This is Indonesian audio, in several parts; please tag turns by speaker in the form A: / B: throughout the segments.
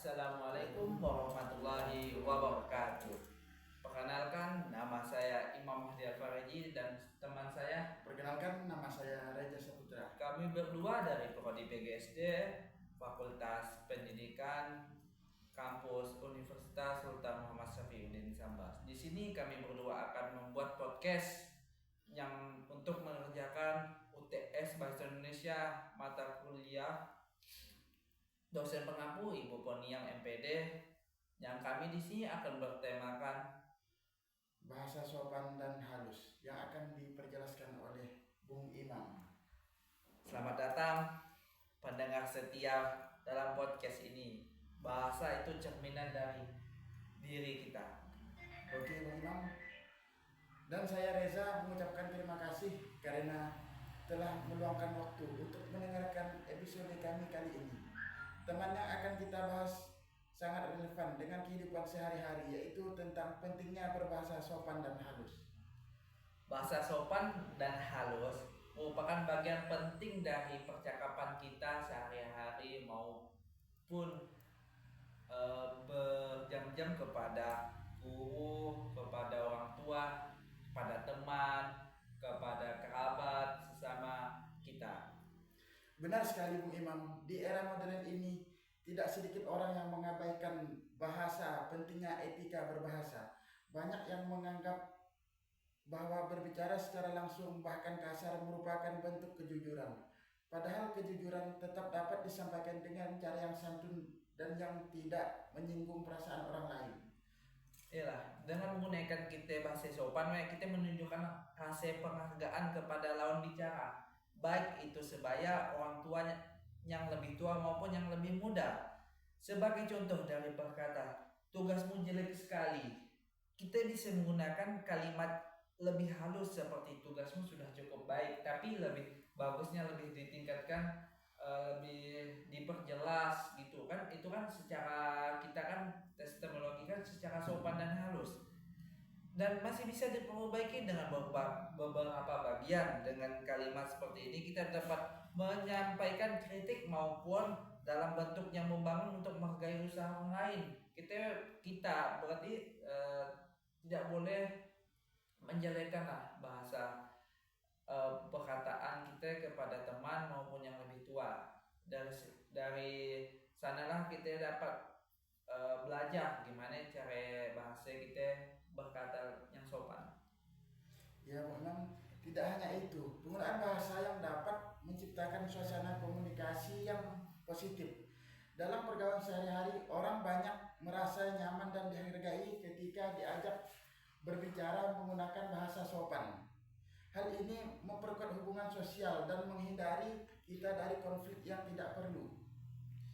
A: Assalamualaikum warahmatullahi wabarakatuh. Perkenalkan, nama saya Imam Mahdi Al-Faraji dan teman saya.
B: Perkenalkan, nama saya Reza Saputra.
A: Kami berdua dari Prodi PGSD, Fakultas Pendidikan, Kampus Universitas Sultan Muhammad Syafiuddin Sambas. Di sini kami berdua akan membuat podcast yang untuk mengerjakan UTS Bahasa Indonesia mata kuliah dosen pengampu Ibu Poniang MPD, yang kami di sini akan bertemakan
B: bahasa sopan dan halus yang akan diperjelaskan oleh Bung Imam.
A: Selamat datang pendengar setia dalam podcast ini. Bahasa itu cerminan dari diri kita.
B: Oke, Bung Imam. Dan saya Reza mengucapkan terima kasih karena telah meluangkan waktu untuk mendengarkan episode kami kali ini. Teman yang akan kita bahas sangat relevan dengan kehidupan sehari-hari, yaitu tentang pentingnya berbahasa sopan dan halus.
A: Bahasa sopan dan halus merupakan bagian penting dari percakapan kita sehari-hari maupun berjam-jam kepada guru, kepada orang tua, kepada teman, kepada kerabat sesama kita.
B: Benar sekali Bung Imam, di era modern ini tidak sedikit orang yang mengabaikan bahasa, pentingnya etika berbahasa. Banyak yang menganggap bahwa berbicara secara langsung bahkan kasar merupakan bentuk kejujuran. Padahal kejujuran tetap dapat disampaikan dengan cara yang santun dan yang tidak menyinggung perasaan orang lain.
A: Iyalah, dengan menggunakan kita bahasa sopan, kita menunjukkan rasa penghargaan kepada lawan bicara, baik itu sebaya orang tuanya yang lebih tua maupun yang lebih muda. Sebagai contoh dari perkata, tugasmu jelek sekali, kita bisa menggunakan kalimat lebih halus seperti tugasmu sudah cukup baik, tapi lebih bagusnya lebih ditingkatkan, lebih diperjelas gitu kan. Itu kan secara kita kan teknologi kan secara sopan dan halus, dan masih bisa diperbaiki dengan beberapa bagian. Dengan kalimat seperti ini kita dapat menyampaikan kritik maupun dalam bentuk yang membangun untuk menghargai usaha orang lain. Kita berarti tidak boleh menjelekkan lah bahasa perkataan kita kepada teman maupun yang lebih tua. Dari sanalah kita dapat belajar gimana cara bahasa kita berkata yang sopan.
B: Ya memang tidak hanya itu, penggunaan bahasa yang dapat menciptakan suasana komunikasi yang positif. Dalam pergaulan sehari-hari, orang banyak merasa nyaman dan dihargai ketika diajak berbicara menggunakan bahasa sopan. Hal ini memperkuat hubungan sosial dan menghindari kita dari konflik yang tidak perlu.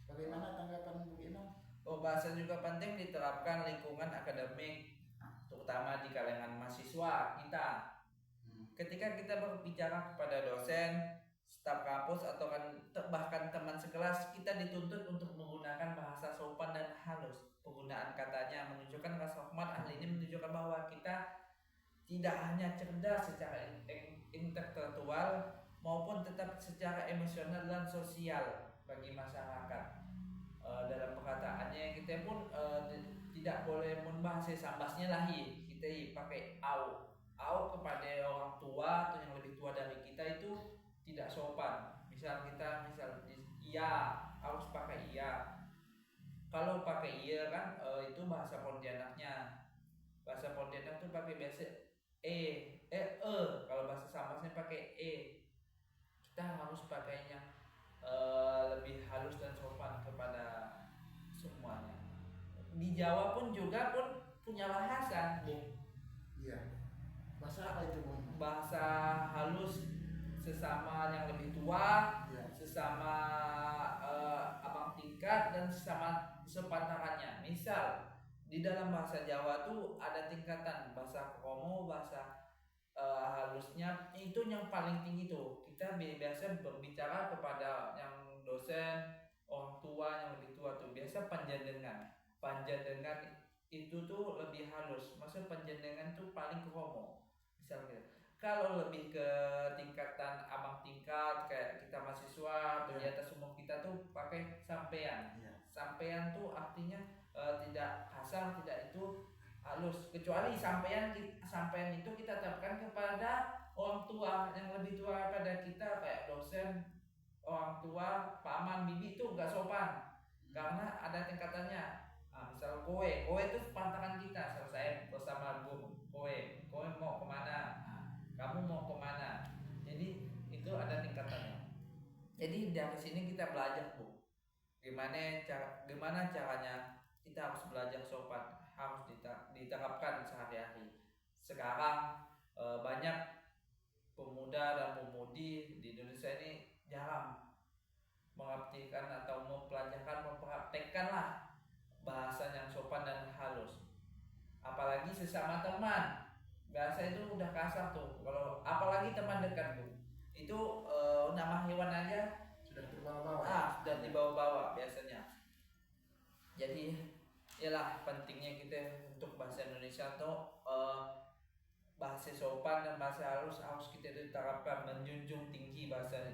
B: Bagaimana tanggapan Bu Imam?
A: Bahasa juga penting diterapkan lingkungan akademik, terutama di kalangan mahasiswa kita. Ketika kita berbicara kepada dosen, staf kampus atau bahkan teman sekelas, kita dituntut untuk menggunakan bahasa sopan dan halus. Penggunaan katanya menunjukkan rasa hormat. Hal ini menunjukkan bahwa kita tidak hanya cerdas secara intelektual maupun tetap secara emosional dan sosial bagi masyarakat. Dalam perkataannya kita pun tidak boleh membahas sambasnya lagi. Kita pakai au kepada orang tua atau yang lebih tua dari kita itu tidak sopan. Misal iya, harus pakai iya. Kalau pakai iya kan itu bahasa Pontianaknya. Bahasa Pontianak tuh pakai biasa kalau bahasa Sambasnya pakai Kita harus pakainya lebih halus dan sopan kepada semuanya. Di Jawa pun punya bahasa, Bung.
B: Iya. Bahasa apa itu, Bung?
A: Bahasa halus sesama yang lebih tua,
B: ya.
A: Sesama abang tingkat dan sesama sepantarannya. Misal di dalam bahasa Jawa tuh ada tingkatan bahasa kromo, bahasa halusnya itu yang paling tinggi tuh. Kita biasa berbicara kepada yang dosen, orang tua yang lebih tua tuh biasa panjenengan itu tuh lebih halus. Maksud panjenengan tuh paling kromo. Misalnya kalau lebih ke tingkatan abang tingkat kayak kita mahasiswa atau di atas umur kita tuh pakai sampean. sampean tuh artinya tidak kasar, tidak itu halus, kecuali sampean itu kita terapkan kepada orang tua yang lebih tua pada kita, kayak dosen, orang tua, paman, bibi, itu nggak sopan karena ada tingkatannya. Misal kowe itu pantangan kita, misal saya bersama kowe mau kemana, kamu mau kemana, jadi itu ada tingkatannya. Jadi dari sini kita belajar, Bu, gimana caranya kita harus belajar sopan, harus diterapkan sehari-hari. Sekarang banyak pemuda dan pemudi di Indonesia ini jarang mengartikan atau mempraktekkan lah bahasa yang sopan dan halus. Apalagi sesama teman, bahasa itu udah kasar tuh. Kalau apalagi teman dekat, Bu, itu nama hewan aja
B: sudah terbawa-bawa.
A: sudah dibawa-bawa biasanya. Jadi ialah pentingnya kita untuk bahasa Indonesia tuh bahasa sopan dan bahasa halus harus kita terapkan, menjunjung tinggi bahasa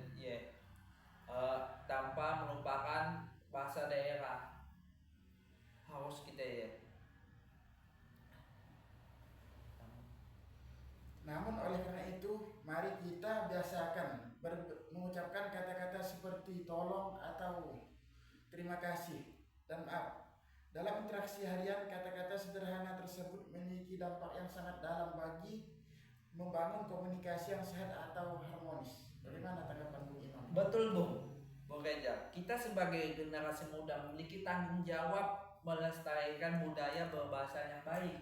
A: tanpa melupakan bahasa daerah, harus kita
B: Namun oleh karena itu, mari kita biasakan mengucapkan kata-kata seperti tolong atau terima kasih dan maaf. Dalam interaksi harian, kata-kata sederhana tersebut memiliki dampak yang sangat dalam bagi membangun komunikasi yang sehat atau harmonis. Bagaimana tanggapan Bung Imam?
A: Betul, Bung Reza. Kita sebagai generasi muda memiliki tanggung jawab melestarikan budaya berbahasa yang baik.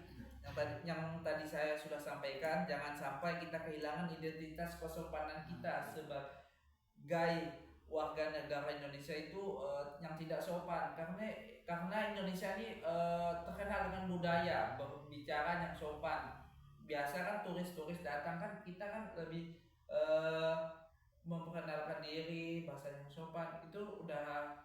A: Yang tadi saya sudah sampaikan, jangan sampai kita kehilangan identitas kesopanan kita sebagai warga negara Indonesia itu yang tidak sopan, karena Indonesia ini terkenal dengan budaya berbicara yang sopan. Biasa kan turis-turis datang kan, kita kan lebih memperkenalkan diri, bahasa yang sopan, itu udah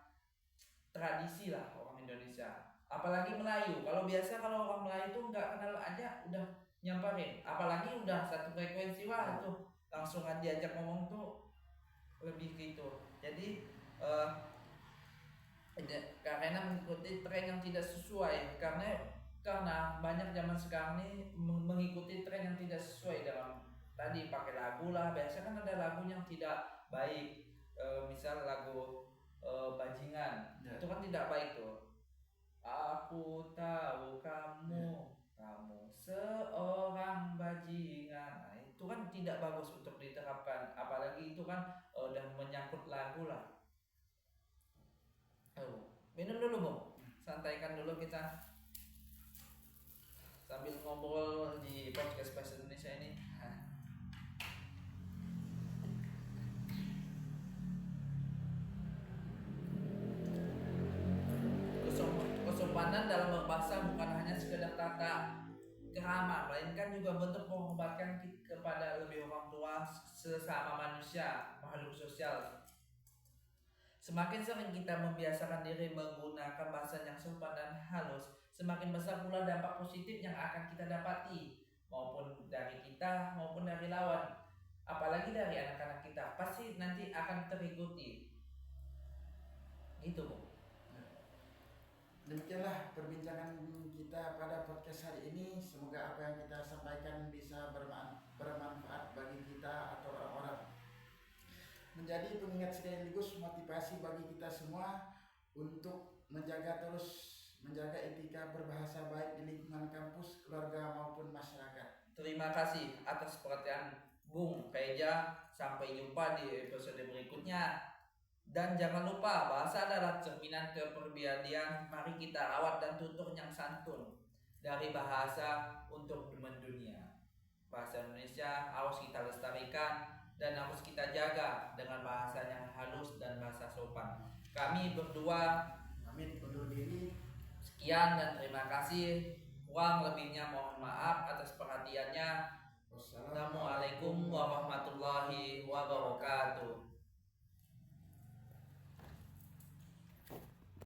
A: tradisi lah orang Indonesia. Apalagi Melayu, kalau orang Melayu tuh nggak kenal aja udah nyamperin, apalagi udah satu frekuensi, wah tuh langsung aja diajak ngomong tuh lebih gitu. Jadi karena mengikuti tren yang tidak sesuai, karena banyak zaman sekarang ini mengikuti tren yang tidak sesuai dalam tadi pakai lagu lah. Biasanya kan ada lagu yang tidak baik, misal lagu bajingan, itu kan tidak baik tuh. Aku tahu kamu seorang bajingan. Nah, itu kan tidak bagus untuk diterapkan, apalagi itu kan udah menyangkut lagu lah. Minum dulu, Bu. Santaikan dulu kita sambil ngobrol di podcast Bahasa Indonesia ini. Kesopanan dalam berbahasa bukan hanya sekedar tata kerama, melainkan juga bentuk menghormatkan kepada lebih orang tua, sesama manusia, makhluk sosial. Semakin sering kita membiasakan diri menggunakan bahasa yang sopan dan halus, semakin besar pula dampak positif yang akan kita dapati, maupun dari kita maupun dari lawan. Apalagi dari anak-anak kita, pasti nanti akan terikuti. Itu, Bu.
B: Demikianlah perbincangan kita pada podcast hari ini. Semoga apa yang kita sampaikan bisa bermanfaat bagi kita atau orang-orang, menjadi pengingat sekaligus motivasi bagi kita semua untuk menjaga etika berbahasa baik di lingkungan kampus, keluarga maupun masyarakat.
A: Terima kasih atas perhatian Bung Reza. Sampai jumpa di episode berikutnya. Dan jangan lupa, bahasa adalah cerminan kepribadian. Mari kita rawat dan tutur yang santun dari bahasa untuk mendunia. Bahasa Indonesia harus kita lestarikan dan harus kita jaga dengan bahasa yang halus dan bahasa sopan. Kami berdua
B: pamit undur diri.
A: Sekian dan terima kasih. Kurang lebihnya mohon maaf atas perhatiannya. Wassalamualaikum warahmatullahi wabarakatuh.